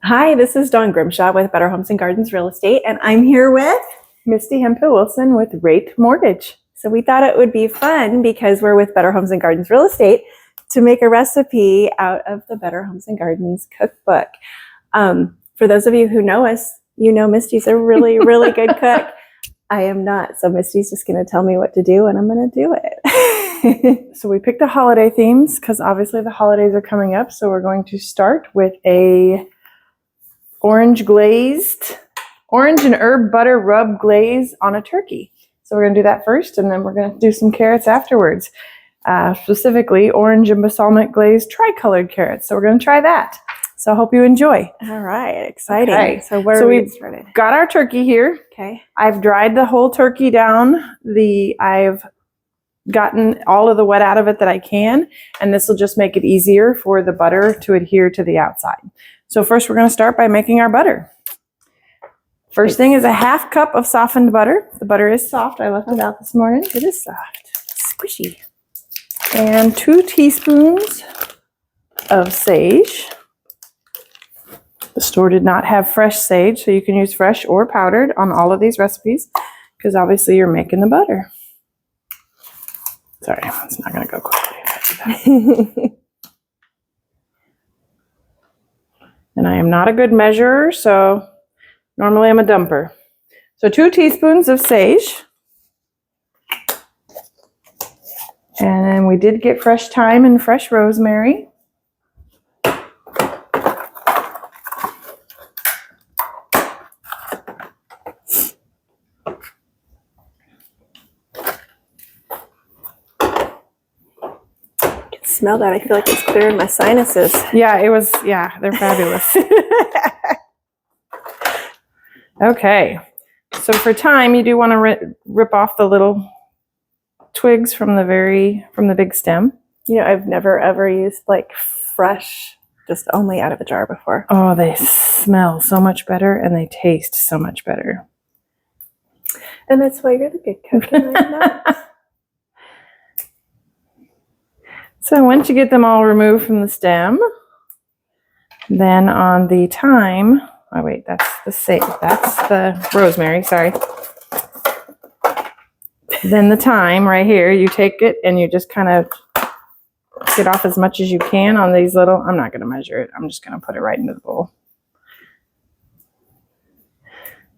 Hi, this is Dawn Grimshaw with Better Homes and Gardens Real Estate, and I'm here with Misty Hemphill-Wilson with Rate Mortgage. So we thought it would be fun because we're with Better Homes and Gardens Real Estate to make a recipe out of the Better Homes and Gardens cookbook. For those of you who know us, you know Misty's a really, really good cook. I am not, so Misty's just going to tell me what to do, and I'm going to do it. So we picked the holiday themes because obviously the holidays are coming up. So we're going to start with a orange and herb butter rub glaze on a turkey. So we're going to do that first, and then we're going to do some carrots afterwards. Specifically, orange and balsamic glazed tricolored carrots. So we're going to try that. So I hope you enjoy. All right, exciting. Okay. So where So are we we've started? got our turkey here. Okay. I've dried the whole turkey down. I've gotten all of the wet out of it that I can, and this will just make it easier for the butter to adhere to the outside. So first we're going to start by making our butter. First thing is a half cup of softened butter. The butter is soft. I left it out this morning. It is soft, squishy. And 2 teaspoons of sage. The store did not have fresh sage, so you can use fresh or powdered on all of these recipes because obviously you're making the butter. Sorry, it's not going to go quickly if I do that. And I am not a good measurer, so normally I'm a dumper. So 2 teaspoons of sage. And then we did get fresh thyme and fresh rosemary. Smell that. I feel like it's clearing my sinuses. Yeah, they're fabulous. Okay, so for thyme, you do want to rip off the little twigs from the big stem. You know, I've never ever used like fresh, just only out of a jar before. Oh, they smell so much better and they taste so much better. And that's why you're the good cook and I'm not. So once you get them all removed from the stem, then on the thyme, oh wait, that's the rosemary, sorry. Then the thyme right here, you take it and you just kind of get off as much as you can on these little, I'm not going to measure it, I'm just going to put it right into the bowl.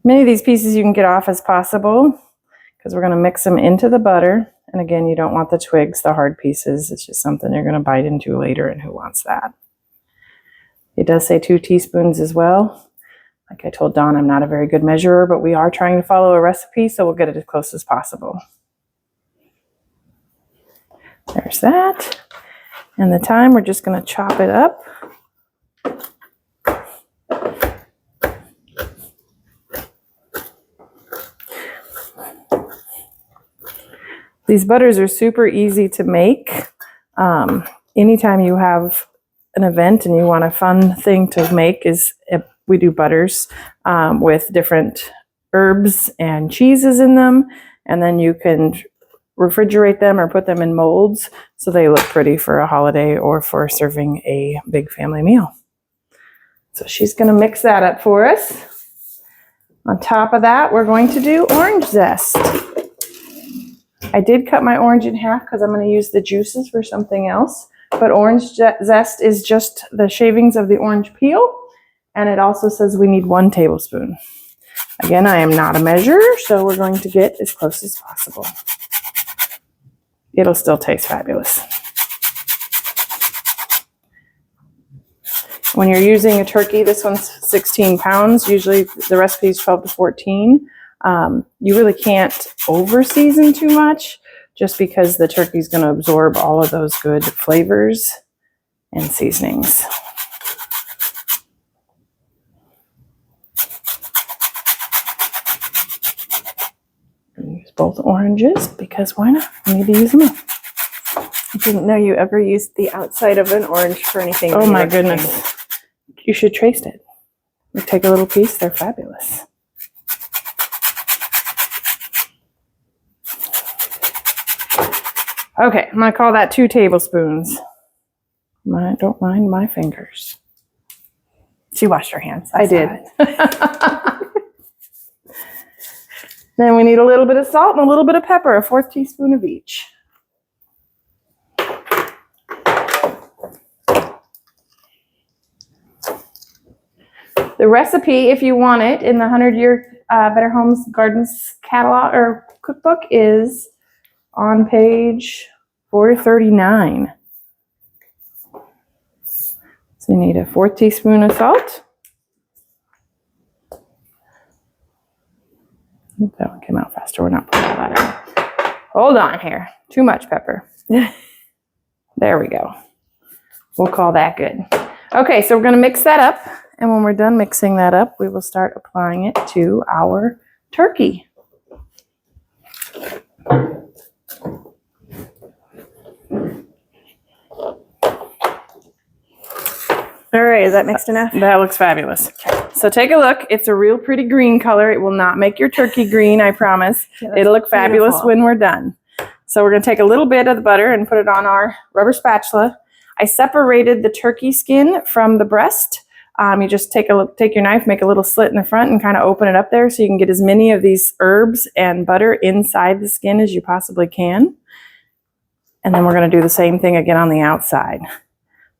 Many of these pieces you can get off as possible because we're going to mix them into the butter. And again, you don't want the twigs, the hard pieces. It's just something you're going to bite into later, and who wants that? It does say 2 teaspoons as well. Like I told Dawn, I'm not a very good measurer, but we are trying to follow a recipe, so we'll get it as close as possible. There's that. And the thyme, we're just going to chop it up. These butters are super easy to make. Anytime you have an event and you want a fun thing to make is we do butters with different herbs and cheeses in them. And then you can refrigerate them or put them in molds so they look pretty for a holiday or for serving a big family meal. So she's going to mix that up for us. On top of that, we're going to do orange zest. I did cut my orange in half because I'm going to use the juices for something else. But orange zest is just the shavings of the orange peel. And it also says we need 1 tablespoon. Again, I am not a measurer, so we're going to get as close as possible. It'll still taste fabulous. When you're using a turkey, this one's 16 pounds. Usually the recipe is 12 to 14. You really can't over season too much just because the turkey is going to absorb all of those good flavors and seasonings. Use both oranges because why not? We need to use them up. I didn't know you ever used the outside of an orange for anything. Oh my goodness. You should taste it. You take a little piece, they're fabulous. Okay, I'm going to call that 2 tablespoons. I don't mind my fingers. She washed her hands. I did. saw it. Then we need a little bit of salt and a little bit of pepper, a 4th teaspoon of each. The recipe, if you want it, in the 100-Year Better Homes Gardens catalog or cookbook is on page 439. So you need a 4th teaspoon of salt. Oop, that one came out faster. We're not putting all that in. Hold on here. Too much pepper. There we go. We'll call that good. Okay, so we're going to mix that up. And when we're done mixing that up, we will start applying it to our turkey. All right, is that mixed enough? That looks fabulous. So take a look. It's a real pretty green color. It will not make your turkey green, I promise. Yeah, it'll look fabulous beautiful. when we're done. So we're going to take a little bit of the butter and put it on our rubber spatula. I separated the turkey skin from the breast. You just take your knife, make a little slit in the front and kind of open it up there so you can get as many of these herbs and butter inside the skin as you possibly can. And then we're going to do the same thing again on the outside.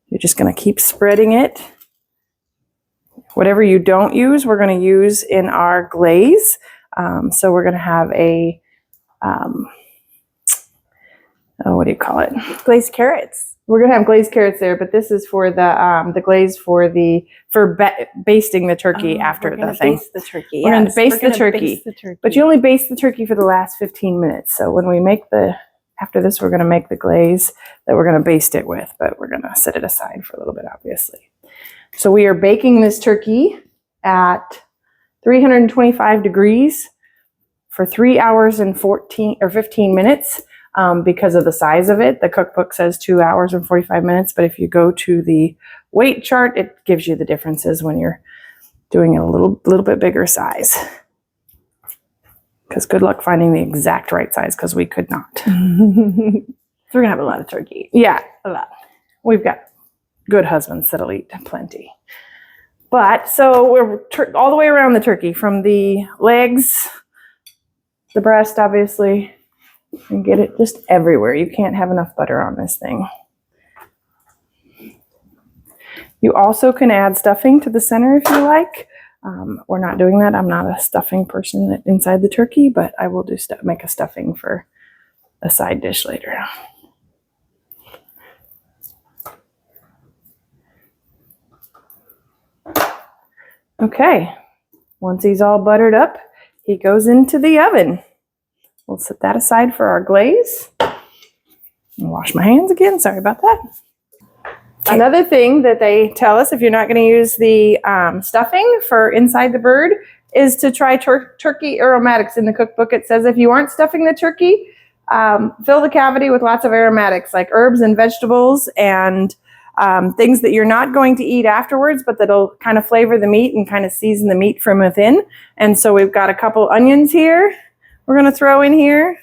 You're just going to keep spreading it. Whatever you don't use, we're going to use in our glaze. So we're going to have a, what do you call it? Glazed carrots. We're going to have glazed carrots there, but this is for the glaze for basting the turkey after the thing. Baste the turkey. We're going to baste the turkey. But you only baste the turkey for the last 15 minutes. So when we make after this, we're going to make the glaze that we're going to baste it with, but we're going to set it aside for a little bit, obviously. So we are baking this turkey at 325 degrees for 3 hours and 15 minutes. Because of the size of it, the cookbook says 2 hours and 45 minutes, but if you go to the weight chart, it gives you the differences when you're doing a little bit bigger size. Because good luck finding the exact right size, because we could not. So we're gonna have a lot of turkey. Yeah, A lot. we've got good husbands that'll eat plenty. But so we're all the way around the turkey, from the legs, the breast, obviously. And get it just everywhere. You can't have enough butter on this thing. You also can add stuffing to the center if you like. We're not doing that. I'm not a stuffing person inside the turkey, but I will make a stuffing for a side dish later. Okay, once he's all buttered up, he goes into the oven. We'll set that aside for our glaze. And wash my hands again. Sorry about that. Okay. Another thing that they tell us, if you're not going to use the stuffing for inside the bird, is to try turkey aromatics. In the cookbook, it says if you aren't stuffing the turkey, fill the cavity with lots of aromatics like herbs and vegetables and things that you're not going to eat afterwards, but that'll kind of flavor the meat and kind of season the meat from within. And so we've got a couple onions here we're going to throw in here.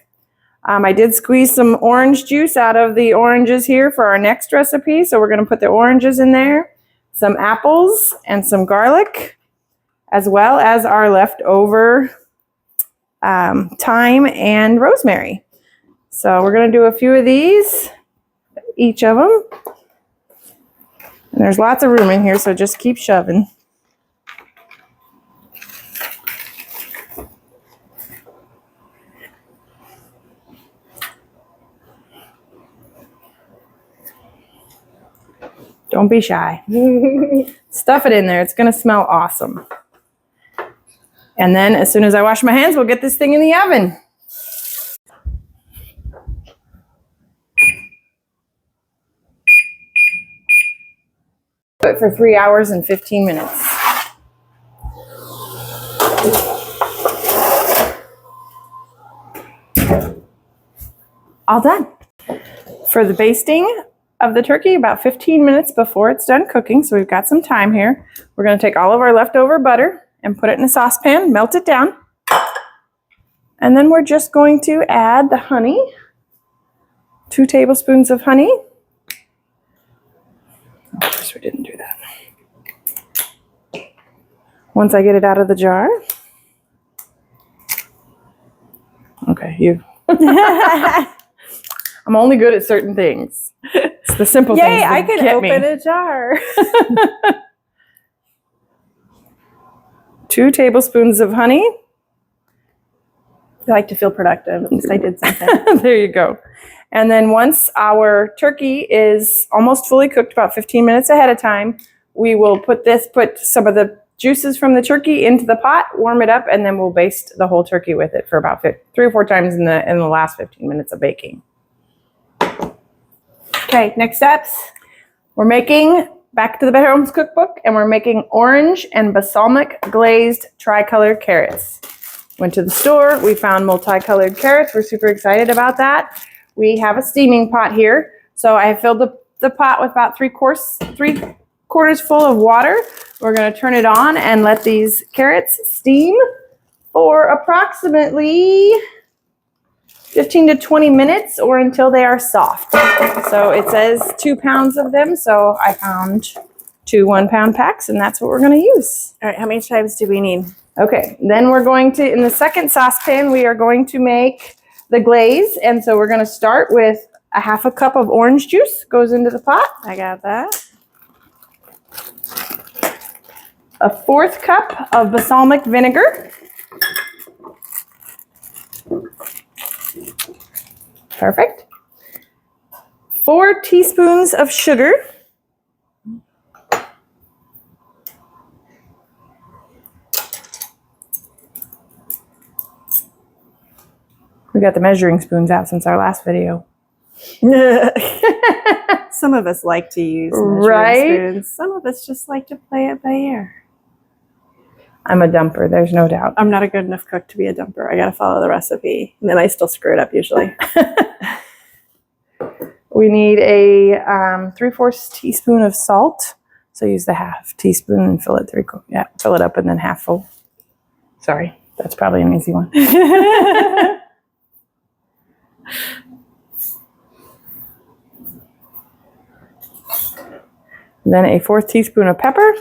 I did squeeze some orange juice out of the oranges here for our next recipe. So we're going to put the oranges in there, some apples and some garlic, as well as our leftover thyme and rosemary. So we're going to do a few of these, each of them. And there's lots of room in here, so just keep shoving. Don't be shy. Stuff it in there. It's going to smell awesome. And then as soon as I wash my hands, we'll get this thing in the oven. Put it for 3 hours and 15 minutes. All done. For the basting of the turkey, about 15 minutes before it's done cooking, so we've got some time here. We're going to take all of our leftover butter and put it in a saucepan, melt it down, and then we're just going to add the honey, 2 tablespoons of honey. Of course we didn't do that. Once I get it out of the jar. Okay, you. I'm only good at certain things. It's the simple things Yay, that I can get open me. a jar. 2 tablespoons of honey. I like to feel productive. At least I did something. There you go. And then once our turkey is almost fully cooked, about 15 minutes ahead of time, we will put some of the juices from the turkey into the pot, warm it up, and then we'll baste the whole turkey with it for about 3 or 4 times in the last 15 minutes of baking. Okay, next steps. We're making, back to the Better Homes Cookbook, and we're making orange and balsamic glazed tricolored carrots. Went to the store, we found multicolored carrots. We're super excited about that. We have a steaming pot here. So I have filled the pot with about 3/4 full of water. We're gonna turn it on and let these carrots steam for approximately 15 to 20 minutes or until they are soft. So it says 2 pounds of them. So I found 2 1-pound packs, and that's what we're gonna use. All right, how many chives do we need? Okay, then we're going to, in the second saucepan, we are going to make the glaze. And so we're gonna start with a 1/2 cup of orange juice goes into the pot. I got that. A 1/4 cup of balsamic vinegar. Perfect. 4 teaspoons of sugar. We got the measuring spoons out since our last video. Some of us like to use measuring spoons. Some of us just like to play it by ear. I'm a dumper, there's no doubt. I'm not a good enough cook to be a dumper. I gotta follow the recipe, and then I still screw it up usually. We need a 3/4 teaspoon of salt. So use the 1/2 teaspoon and fill it fill it up and then 1/2 full. Sorry, that's probably an easy one. Then a 1/4 teaspoon of pepper.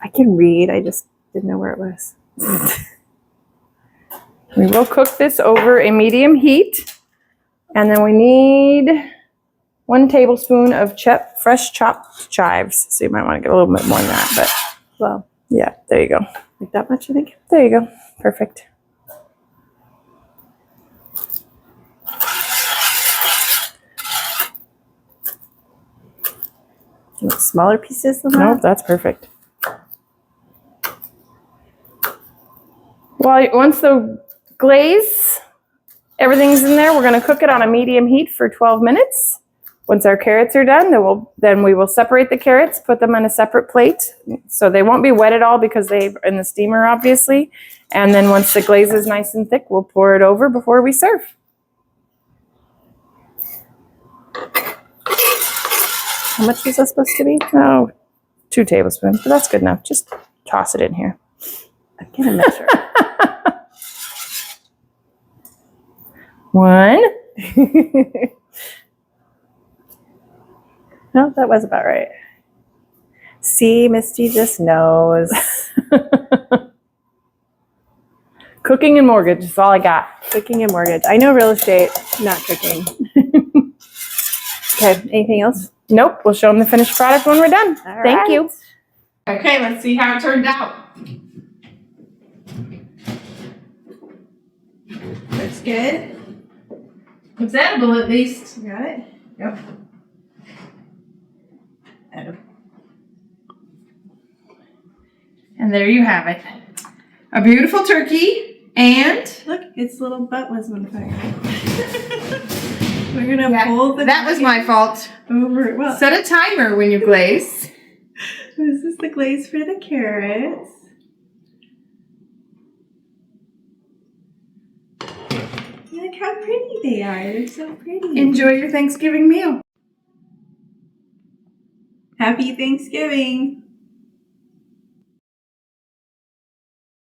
I can read. I just didn't know where it was. We will cook this over a medium heat. And then we need 1 tablespoon of fresh chopped chives. So you might want to get a little bit more than that, but Well, yeah, there you go. like that much, I think. There you go. Perfect. Smaller pieces than that? Nope, that's perfect. Well, once the glaze, everything's in there, we're going to cook it on a medium heat for 12 minutes. Once our carrots are done, then we will separate the carrots, put them on a separate plate. So they won't be wet at all because they're in the steamer, obviously. And then once the glaze is nice and thick, we'll pour it over before we serve. How much was that supposed to be? Oh, 2 tablespoons, but that's good enough. Just toss it in here. I'm gonna measure. 1. No, that was about right. See, Misty just knows. Cooking and mortgage is all I got. Cooking and mortgage. I know real estate, not cooking. Okay, anything else? Nope, we'll show them the finished product when we're done. All Thank right. you. Okay, let's see how it turned out. Looks good. It's edible at least. You got it? Yep. And there you have it. A beautiful turkey and... Look, its little butt was on fire. We're gonna pull the... That was my fault. Over. Well, Set a timer when you glaze. this is the glaze for the carrots. Look how pretty they are. They're so pretty. Enjoy your Thanksgiving meal. Happy Thanksgiving.